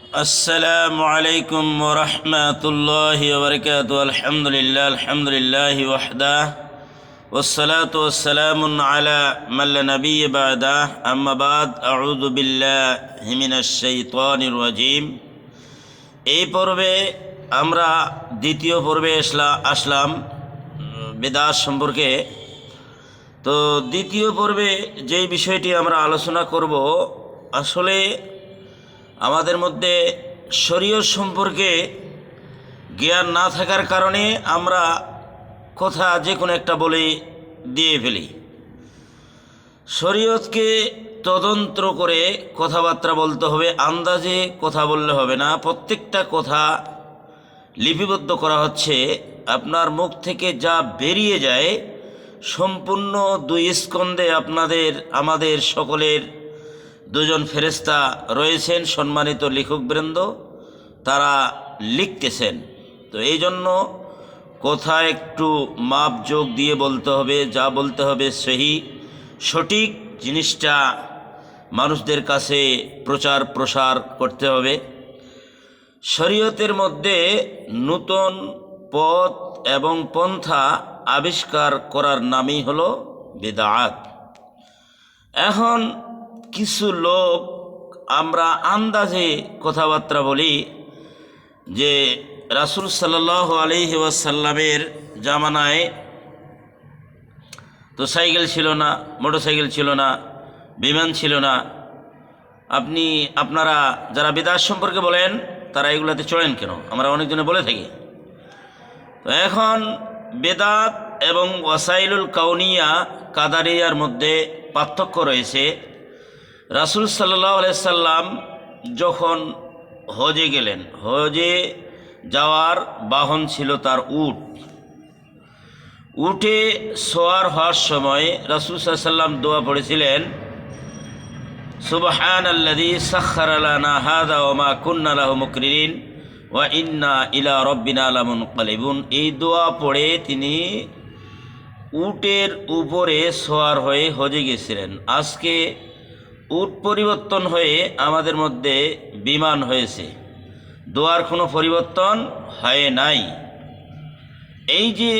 السلام عليكم ورحمة الله وبركاته. الحمد لله وحده والصلاة والسلام على من لا نبي بعده. أما بعد أعوذ بالله من الشيطان الرجيم. এই পর্বে আমরা দ্বিতীয় পর্বে আসলাম বেদাত সম্পর্কে। তো দ্বিতীয় পর্বে যেই বিষয়টি আমরা আলোচনা করব, আসলে আমাদের মধ্যে শরীয়ত সম্পর্কে জ্ঞান না থাকার কারণে আমরা কথা যে কোনো একটা বলে দিয়ে ফেলি। শরীয়তকে তদন্ত করে কথাবার্তা বলতে হবে, আন্দাজে কথা বললে হবে না। প্রত্যেকটা কথা লিপিবদ্ধ করা হচ্ছে। আপনার মুখ থেকে যা বেরিয়ে যায় সম্পূর্ণ দুই স্কন্ধে আমাদের সকলের দুজন ফেরেশতা রয়েছেন, সম্মানিত লেখকবৃন্দ, তারা লিখতেছেন। তো এই জন্য কথা একটু মাপ যোগ দিয়ে বলতে হবে, যা বলতে হবে সঠিক জিনিসটা মানুষদের কাছে প্রচার প্রসার করতে হবে। শরীয়তের মধ্যে নূতন পথ এবং পন্থা আবিষ্কার করার নামই হলো বিদআত। এখন কিছু লোক আমরা আন্দাজে কথাবার্তা বলি যে রাসূল সাল্লাল্লাহু আলাইহি ওয়াসাল্লামের জামানায় তো সাইকেল ছিল না, মোটরসাইকেল ছিল না, বিমান ছিল না। আপনারা যারা বিদআত সম্পর্কে বলেন তারা এগুলাতে চড়েন কেন? আমরা অনেকজনে বলে থাকি। তো এখন বেদাত এবং ওয়াসাইলুল কাউনিয়া কাদারিয়ার মধ্যে পার্থক্য রয়েছে। রাসূল সাল্লাল্লাহু আলাইহি সাল্লাম যখন হজে গেলেন, হজে যাওয়ার বাহন ছিল তার উট। উটে সওয়ার হওয়ার সময় রাসূল সাল্লাল্লাহু আলাইহি সাল্লাম দোয়া পড়েছিলেন, সুবহানাল্লাযী সাখখারা লানা হাযা ওয়া মা কুন্না লাহু মুকরিনিন ওয়া ইন্না ইলা রাব্বিনা লামুনকালিবুন। এই দোয়া পড়ে তিনি উটের উপরে সওয়ার হয়ে হজে গেছিলেন। আজকে উট পরিবর্তন হয়ে আমাদের মধ্যে বিমান হয়েছে, দোয়ার কোনো পরিবর্তন হয় নাই। এই যে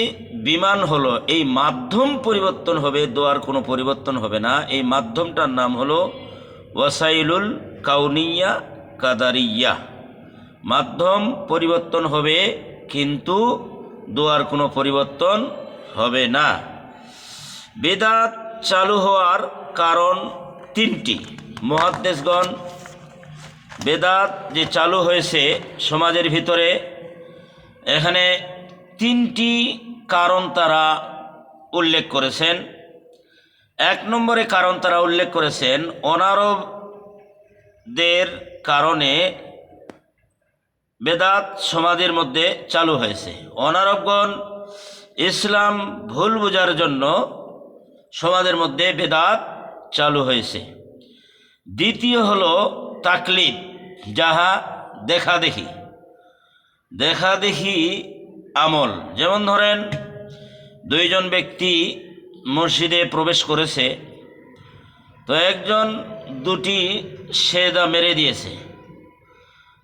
বিমান হলো, এই মাধ্যম পরিবর্তন হবে, দোয়ার কোনো পরিবর্তন হবে না। এই মাধ্যমটার নাম হলো ওয়াসাইলুল কাউনিয়া কাদারিয়া। মাধ্যম পরিবর্তন হবে কিন্তু দোয়ার কোনো পরিবর্তন হবে না। বেদাত চালু হওয়ার কারণ তিনটি। মুহাদ্দিসগণ বেদাত যে চালু হয়েছে সমাজের ভিতরে, এখানে তিনটি কারণ তারা উল্লেখ করেছেন। এক নম্বরে কারণ তারা উল্লেখ করেছেন অনারবদের কারণে বেদাত সমাজের মধ্যে চালু হয়েছে। অনারবগণ ইসলাম ভুল বোঝার জন্য সমাজের মধ্যে বেদাত চালু হয়েছে। দ্বিতীয় হলো তাকলিদ, যাহা দেখাদেখি আমল। যেমন ধরেন, দুইজন ব্যক্তি মসজিদে প্রবেশ করেছে, তো একজন দুটি সেজদা মেরে দিয়েছে।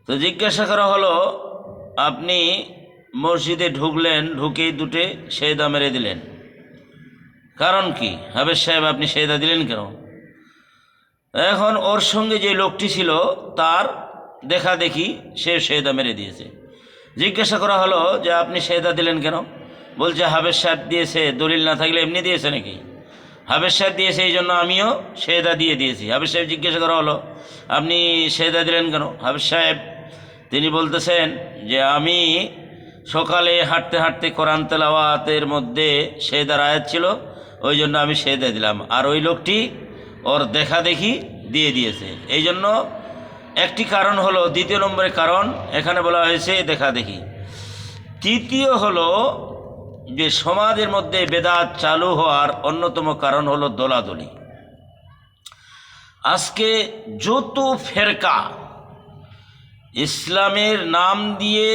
তো জিজ্ঞাসা করা হলো, আপনি মসজিদে ঢুকলেন, ঢুকেই দুটি সেজদা মেরে দিলেন, কারণ কি? হাফেজ সাহেব, আপনি সেজদা দিলেন কেন? এখন ওর সঙ্গে যে লোকটি ছিল তার দেখাদেখি সে সেজদা মেরে দিয়েছে। জিজ্ঞাসা করা হলো যে আপনি সেজদা দিলেন কেন? বলছে হাফেজ সাহেব দিয়েছে, দলিল না থাকলে এমনি দিয়েছে নাকি? হাফেজ সাহেব দিয়েছে, এই জন্য আমিও সেজদা দিয়ে দিয়েছি। হাফেজ সাহেব জিজ্ঞাসা করা হলো, আপনি সেজদা দিলেন কেন? হাফেজ সাহেব তিনি বলতেছেন যে আমি সকালে হাঁটতে হাঁটতে কোরআন তেলাওয়াতের মধ্যে সেজদার আয়াত ছিল, ওই জন্য আমি সেজদা দিলাম, আর ওই লোকটি ওর দেখাদেখি দিয়ে দিয়েছে। এই জন্য একটি কারণ হলো। দ্বিতীয় নম্বরের কারণ এখানে বলা হয়েছে দেখাদেখি। তৃতীয় হলো যে সমাজের মধ্যে বেদাত চালু হওয়ার অন্যতম কারণ হলো দলাদলি। আজকে যত ফেরকা ইসলামের নাম দিয়ে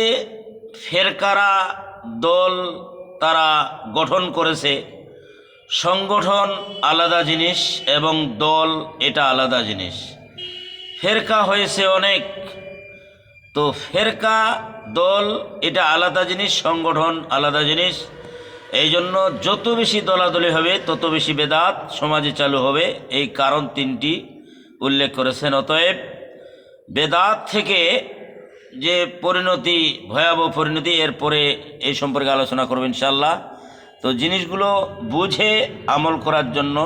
ফেরকারা দল তারা গঠন করেছে। সংগঠন আলাদা জিনিস এবং দল এটা আলাদা জিনিস। ফেরকা হয়েছে অনেক, তো ফেরকা দল এটা আলাদা জিনিস, সংগঠন আলাদা জিনিস। এই জন্য যত বেশি দলাদলি হবে তত বেশি বেদাত সমাজে চালু হবে, এই কারণ তিনটি উল্লেখ করেছেন। অতএব বেদাত থেকে যে পরিণতি, ভয়াবহ পরিণতি, এরপরে এই সম্পর্কে আলোচনা করব ইনশাআল্লাহ। তো জিনিসগুলো বুঝে আমল করার জন্য